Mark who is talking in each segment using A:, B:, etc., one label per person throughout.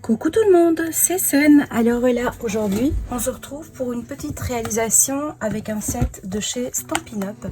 A: Coucou tout le monde, c'est Sun. Alors voilà, aujourd'hui on se retrouve pour une petite réalisation avec un set de chez Stampin' Up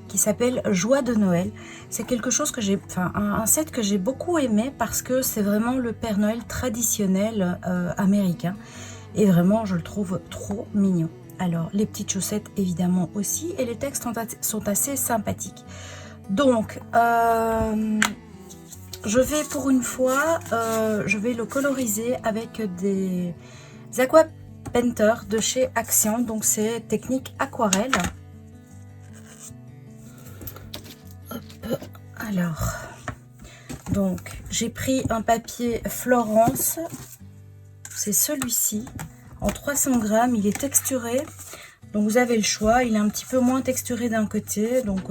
A: qui s'appelle Joie de Noël. C'est quelque chose que j'ai, un set que j'ai beaucoup aimé parce que c'est vraiment le Père Noël traditionnel américain et vraiment je le trouve trop mignon. Alors les petites chaussettes évidemment aussi et les textes sont assez sympathiques. Donc je vais pour une fois, je vais le coloriser avec des Aqua Painter de chez Action. Donc c'est technique aquarelle. Hop, alors, donc j'ai pris un papier Florence. C'est celui-ci en 300 grammes. Il est texturé. Donc vous avez le choix, il est un petit peu moins texturé d'un côté, donc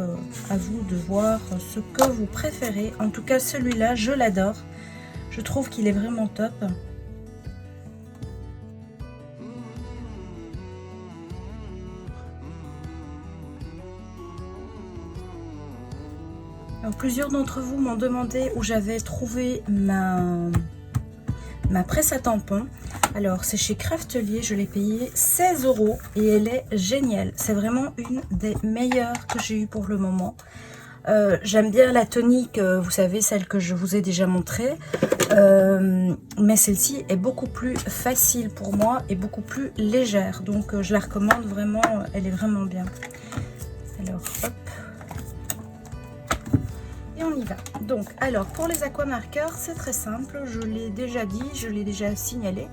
A: à vous de voir ce que vous préférez. En tout cas celui-là, je l'adore. Je trouve qu'il est vraiment top. Alors, plusieurs d'entre vous m'ont demandé où j'avais trouvé ma presse à tampons. Alors c'est chez Craftelier, je l'ai payée 16 € et elle est géniale. C'est vraiment une des meilleures que j'ai eues pour le moment. J'aime bien la tonique, vous savez, celle que je vous ai déjà montrée. Mais celle-ci est beaucoup plus facile pour moi et beaucoup plus légère. Donc je la recommande vraiment, elle est vraiment bien. Alors hop. Et on y va. Donc, alors, pour les aquamarqueurs, c'est très simple. Je l'ai déjà dit, je l'ai déjà signalé.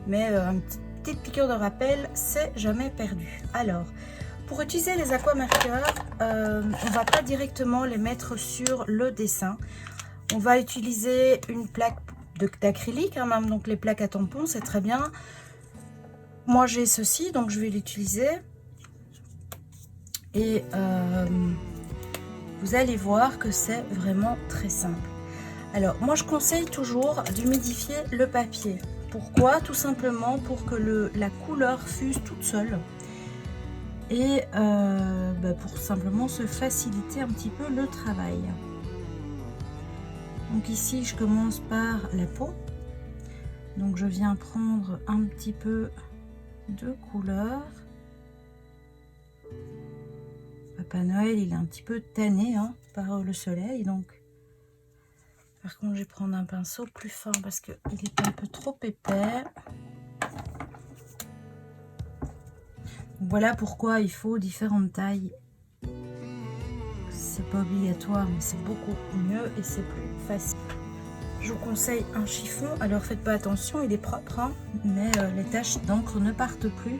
A: Mais une petite piqûre de rappel, c'est jamais perdu. Alors, pour utiliser les aquamarqueurs, on ne va pas directement les mettre sur le dessin. On va utiliser une plaque d'acrylique, hein, même, donc les plaques à tampons, c'est très bien. Moi, j'ai ceci, donc je vais l'utiliser. Et vous allez voir que c'est vraiment très simple. Alors, moi, je conseille toujours d'humidifier le papier. Pourquoi? Tout simplement pour que la couleur fuse toute seule. Et pour simplement se faciliter un petit peu le travail. Donc ici, je commence par la peau. Donc, je viens prendre un petit peu de couleur. Papa Noël, il est un petit peu tanné hein, par le soleil, donc par contre je vais prendre un pinceau plus fin parce qu'il est un peu trop épais. Donc, voilà pourquoi il faut différentes tailles. C'est pas obligatoire mais c'est beaucoup mieux et c'est plus facile. Je vous conseille un chiffon, alors faites pas attention, il est propre hein, mais les taches d'encre ne partent plus.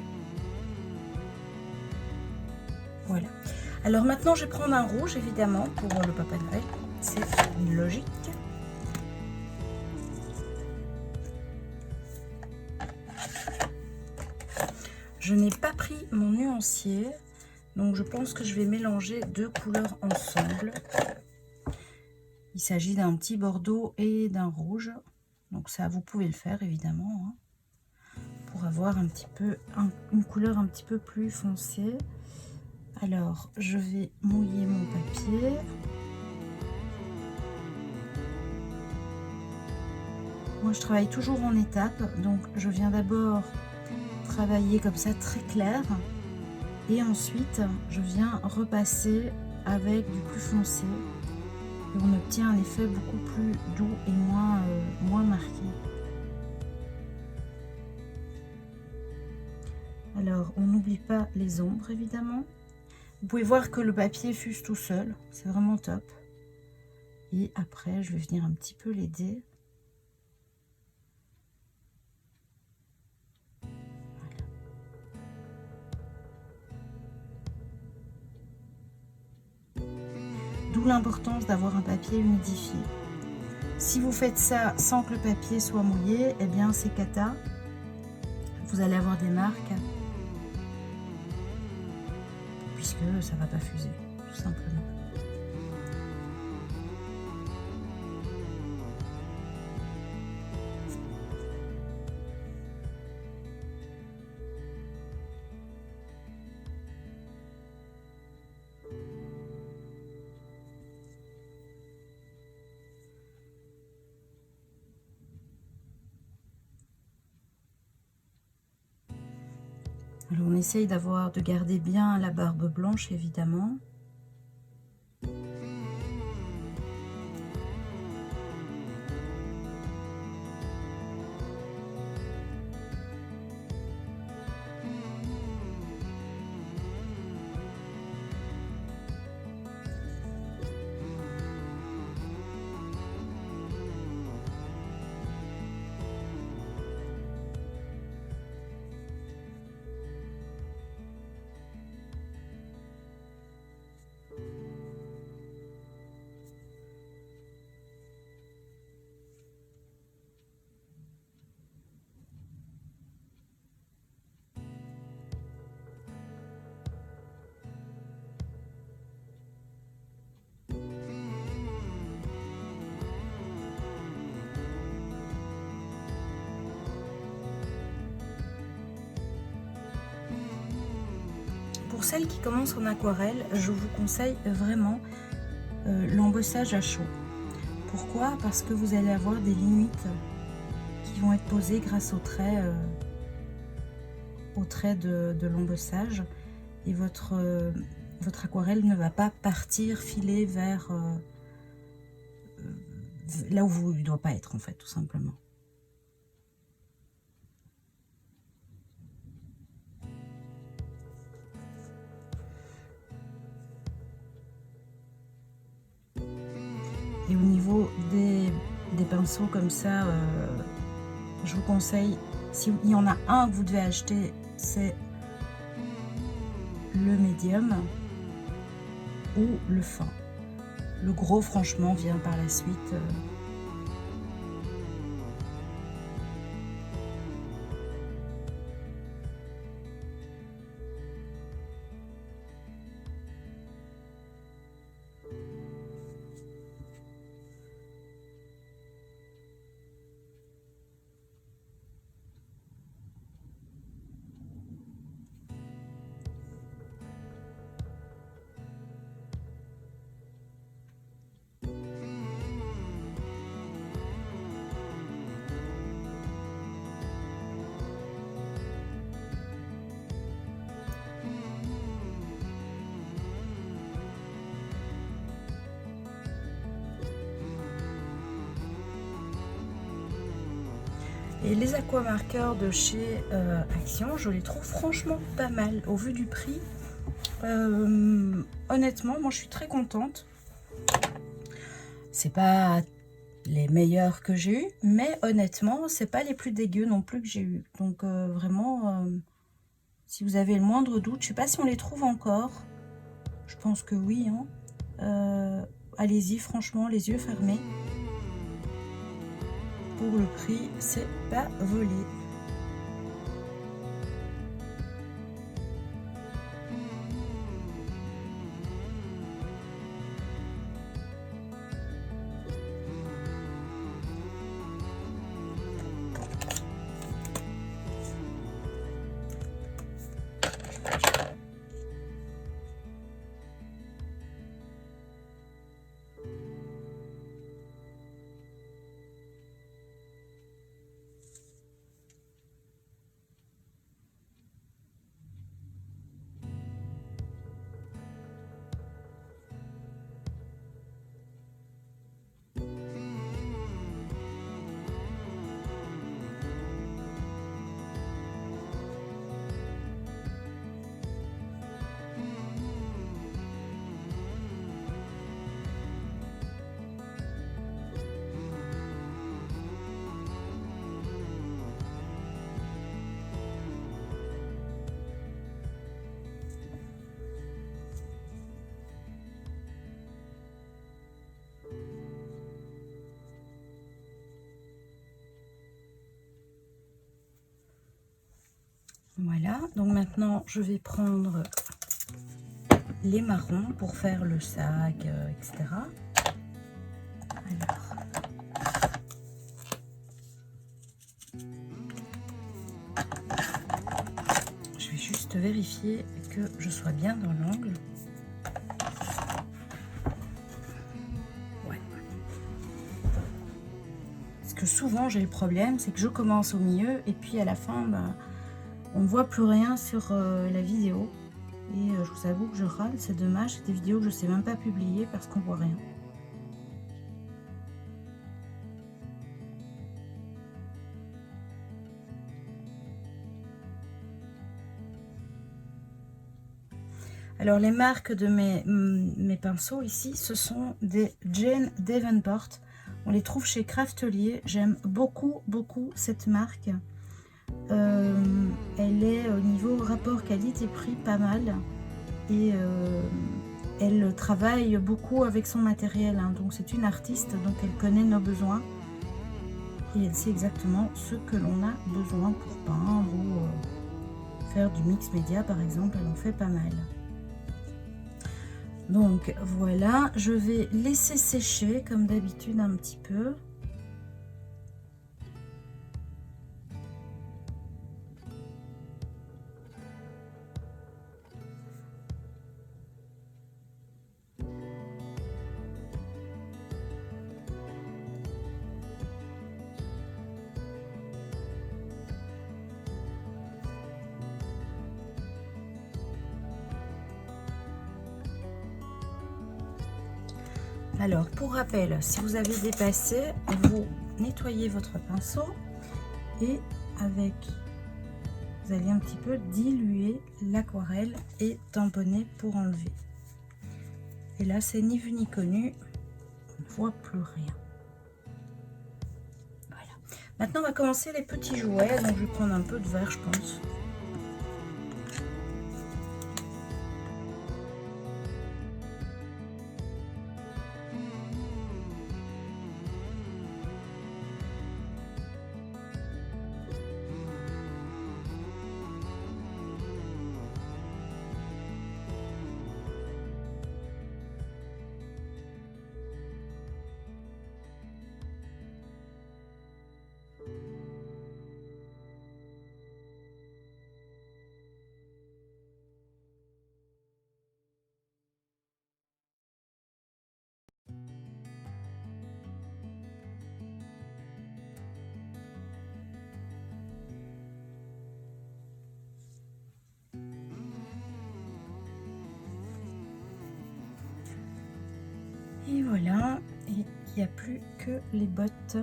A: Voilà. Alors maintenant, je vais prendre un rouge, évidemment, pour le Papa Noël. C'est logique. Je n'ai pas pris mon nuancier, donc je pense que je vais mélanger deux couleurs ensemble. Il s'agit d'un petit bordeaux et d'un rouge. Donc ça, vous pouvez le faire, évidemment, hein, pour avoir un petit peu une couleur un petit peu plus foncée. Alors, je vais mouiller mon papier. Moi, je travaille toujours en étapes. Donc, je viens d'abord travailler comme ça, très clair. Et ensuite, je viens repasser avec du plus foncé. Et on obtient un effet beaucoup plus doux et moins marqué. Alors, on n'oublie pas les ombres, évidemment. Vous pouvez voir que le papier fuse tout seul, c'est vraiment top. Et après, je vais venir un petit peu l'aider. D'où l'importance d'avoir un papier humidifié. Si vous faites ça sans que le papier soit mouillé, eh bien c'est cata. Vous allez avoir des marques, puisque ça ne va pas fuser, tout simplement. Alors on essaye de garder bien la barbe blanche évidemment. Pour celles qui commencent en aquarelle, je vous conseille vraiment l'embossage à chaud. Pourquoi? Parce que vous allez avoir des limites qui vont être posées grâce au trait de l'embossage, et votre aquarelle ne va pas partir filer vers là où il ne doit pas être en fait, tout simplement. Et au niveau des pinceaux comme ça, je vous conseille, s'il y en a un que vous devez acheter, c'est le médium ou le fin. Le gros, franchement, vient par la suite. Et les aquamarqueurs de chez Action, je les trouve franchement pas mal au vu du prix. Honnêtement, moi je suis très contente. C'est pas les meilleurs que j'ai eu, mais honnêtement, c'est pas les plus dégueux non plus que j'ai eu. Donc vraiment, si vous avez le moindre doute, je sais pas si on les trouve encore. Je pense que oui. Hein. Allez-y, franchement, les yeux fermés. Pour le prix, c'est pas volé. Voilà, donc maintenant je vais prendre les marrons pour faire le sac, etc. Alors, je vais juste vérifier que je sois bien dans l'angle. Ouais. Parce que souvent j'ai le problème, c'est que je commence au milieu et puis à la fin, bah, on ne voit plus rien sur la vidéo. Et je vous avoue que je râle, c'est dommage, c'est des vidéos que je ne sais même pas publier parce qu'on voit rien. Alors les marques de mes pinceaux ici, ce sont des Jane Davenport. On les trouve chez Craftelier. J'aime beaucoup cette marque. Elle est au niveau rapport qualité-prix pas mal. Et elle travaille beaucoup avec son matériel. Hein. Donc c'est une artiste, donc elle connaît nos besoins. Et elle sait exactement ce que l'on a besoin pour peindre ou faire du mix média par exemple. Elle en fait pas mal. Donc voilà, je vais laisser sécher comme d'habitude un petit peu. Alors, pour rappel, si vous avez dépassé, vous nettoyez votre pinceau et vous allez un petit peu diluer l'aquarelle et tamponner pour enlever. Et là, c'est ni vu ni connu, on ne voit plus rien. Voilà. Maintenant, on va commencer les petits jouets. Donc, je vais prendre un peu de vert, je pense. Et voilà, et il n'y a plus que les bottes.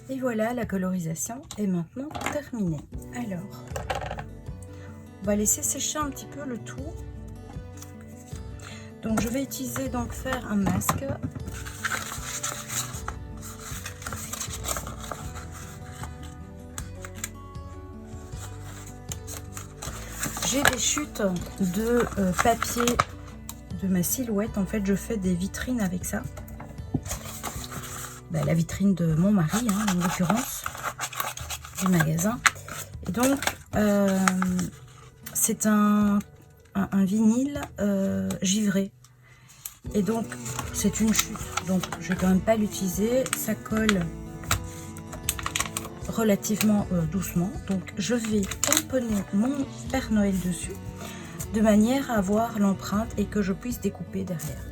A: Et voilà, la colorisation est maintenant terminée. Alors, on va laisser sécher un petit peu le tout. Donc, je vais utiliser, donc, faire un masque. J'ai des chutes de papier de ma silhouette. En fait, je fais des vitrines avec ça. Ben, la vitrine de mon mari, hein, en l'occurrence, du magasin. Et donc, c'est un vinyle givré. Et donc, c'est une chute. Donc, je vais quand même pas l'utiliser. Ça colle relativement doucement. Donc, je vais tamponner mon Père Noël dessus, de manière à avoir l'empreinte et que je puisse découper derrière.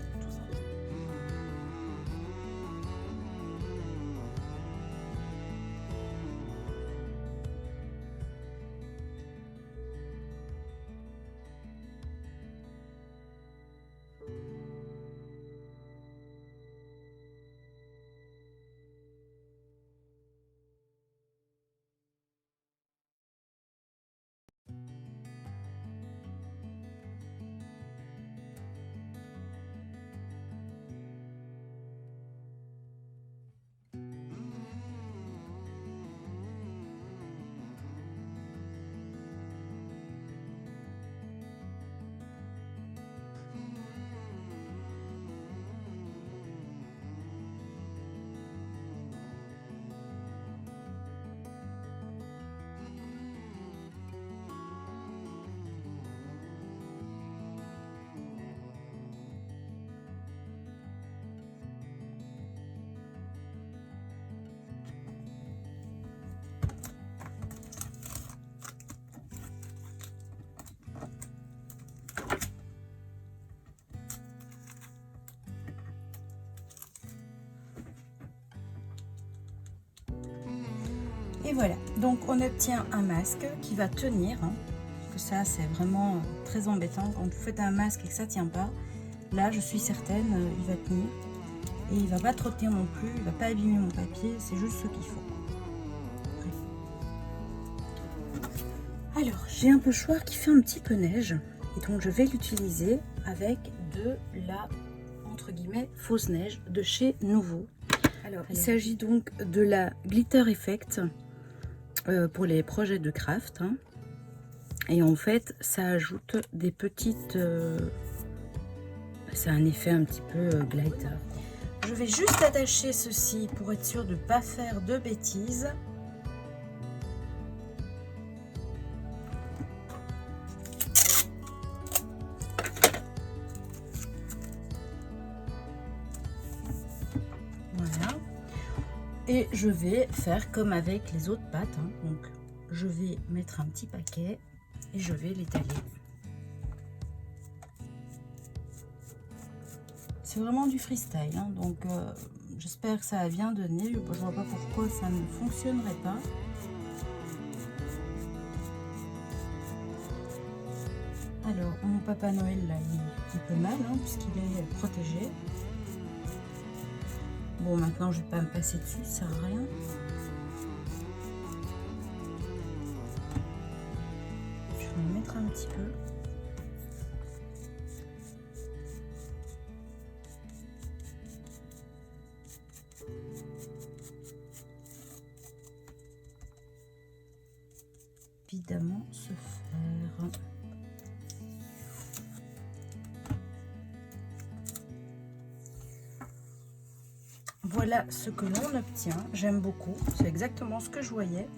A: voilà, donc on obtient un masque qui va tenir, hein, parce que ça c'est vraiment très embêtant quand vous faites un masque et que ça tient pas. Là je suis certaine, il va tenir et il va pas trop tenir non plus, il va pas abîmer mon papier, c'est juste ce qu'il faut. Alors j'ai un pochoir qui fait un petit peu neige et donc je vais l'utiliser avec de la entre guillemets fausse neige de chez Nouveau. Alors il s'agit donc de la Glitter Effect pour les projets de craft, hein. Et en fait ça ajoute des petites c'est un effet un petit peu glitter. Je vais juste attacher ceci pour être sûr de ne pas faire de bêtises. Voilà. Et je vais faire comme avec les autres pâtes, hein. Donc je vais mettre un petit paquet et je vais l'étaler. C'est vraiment du freestyle, hein. Donc j'espère que ça a bien donné. Je ne vois pas pourquoi ça ne fonctionnerait pas. Alors mon Papa Noël là, il est un petit peu mal, hein, puisqu'il est protégé. Bon, maintenant je vais pas me passer dessus, ça sert à rien. Je vais en mettre un petit peu. Évidemment se faire. Voilà ce que l'on obtient. J'aime beaucoup. C'est exactement ce que je voyais.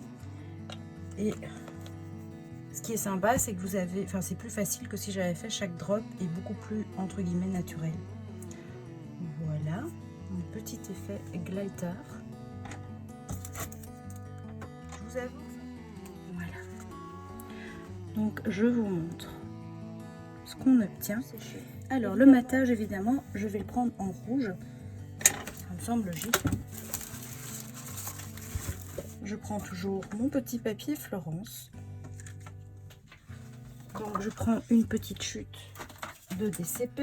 A: Et ce qui est sympa, c'est que vous avez, enfin c'est plus facile que si j'avais fait chaque drop et beaucoup plus entre guillemets naturel. Voilà, un petit effet glitter. Je vous avoue. Voilà. Donc je vous montre ce qu'on obtient. Alors le matage, évidemment, je vais le prendre en rouge. Ça me semble logique. Je prends toujours mon petit papier Florence. Donc je prends une petite chute de DCP.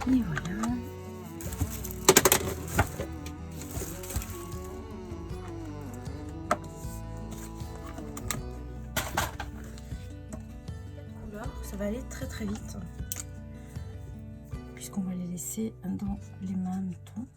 A: Et voilà. Ça va aller très très vite puisqu'on va les laisser dans les mêmes tons.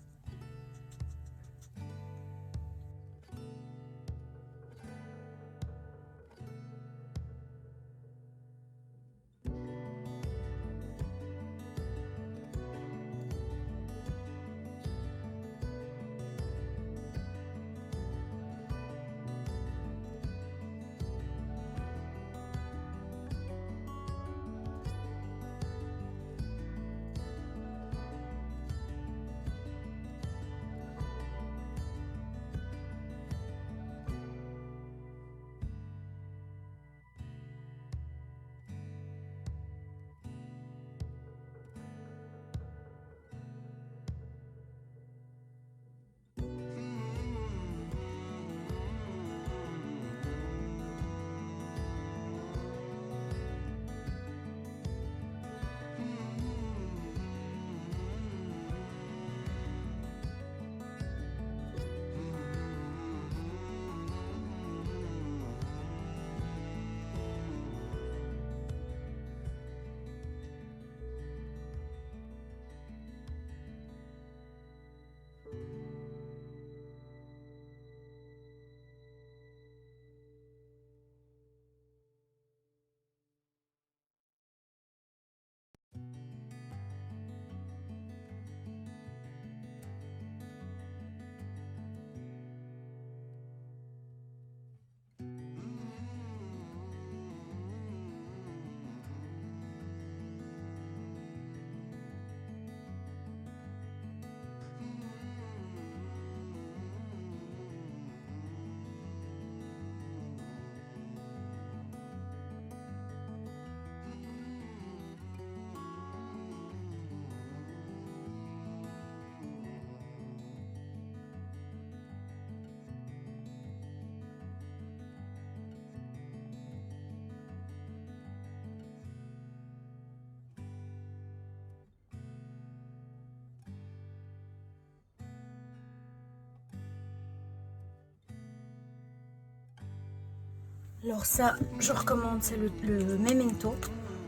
A: Alors ça, je recommande, c'est le Memento,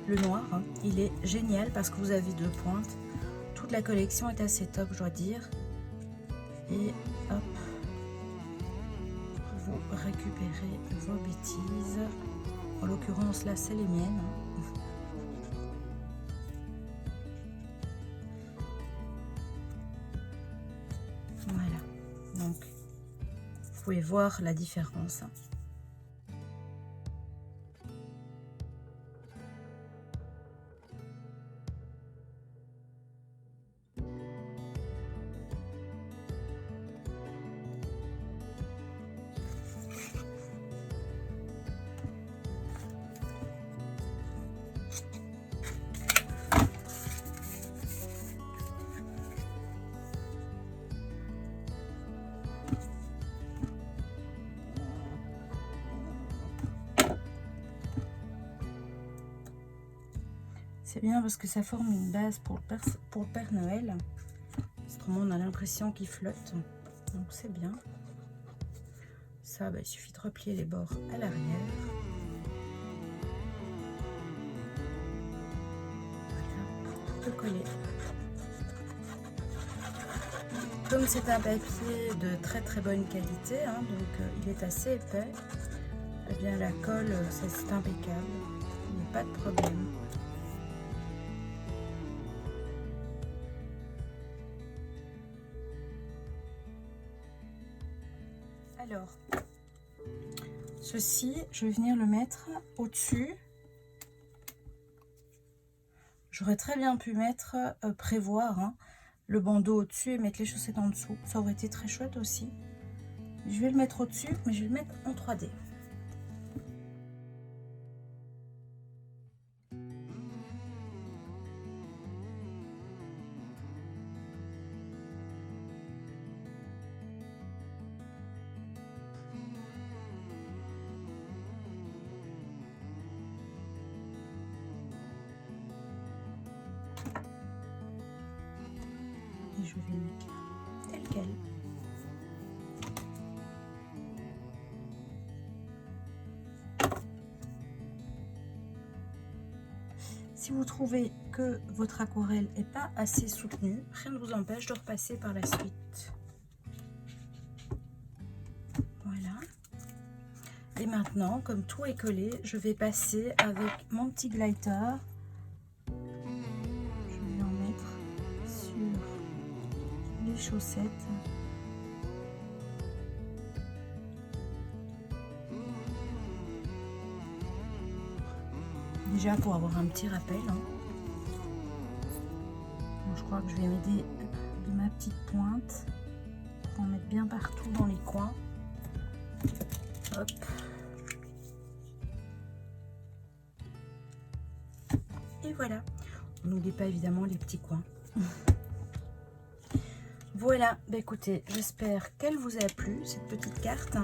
A: le noir. Hein. Il est génial parce que vous avez 2 pointes. Toute la collection est assez top, je dois dire. Et hop, vous récupérez vos bêtises. En l'occurrence, là, c'est les miennes. Voilà, donc vous pouvez voir la différence. C'est bien parce que ça forme une base pour le Père Noël. Autrement, on a l'impression qu'il flotte. Donc c'est bien. Ça, bah, il suffit de replier les bords à l'arrière. Voilà, tout coller. Comme c'est un papier de très bonne qualité, hein, donc il est assez épais, eh bien la colle, c'est impeccable. Il n'y a pas de problème. Alors, ceci, je vais venir le mettre au-dessus. J'aurais très bien pu mettre, prévoir hein, le bandeau au-dessus et mettre les chaussettes en dessous. Ça aurait été très chouette aussi. Je vais le mettre au-dessus, mais je vais le mettre en 3D. Et je vais le mettre tel quel. Si vous trouvez que votre aquarelle n'est pas assez soutenue, rien ne vous empêche de repasser par la suite. Voilà. Et maintenant, comme tout est collé, je vais passer avec mon petit glitter. Je vais en mettre sur les chaussettes. Déjà pour avoir un petit rappel. Hein. Donc, je crois que je vais m'aider de ma petite pointe pour en mettre bien partout dans les coins. Hop. Et voilà. On n'oublie pas évidemment les petits coins. Voilà. Bah, écoutez, j'espère qu'elle vous a plu cette petite carte.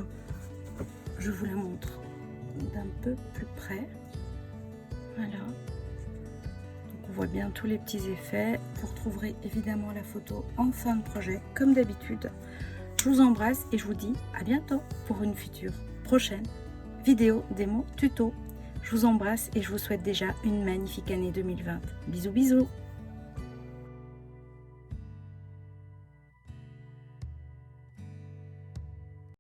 A: Je vous la montre d'un peu plus près. Voilà, donc on voit bien tous les petits effets. Vous retrouverez évidemment la photo en fin de projet comme d'habitude. Je vous embrasse et je vous dis à bientôt pour une future prochaine vidéo démo tuto. Je vous embrasse et je vous souhaite déjà une magnifique année 2020. Bisous bisous.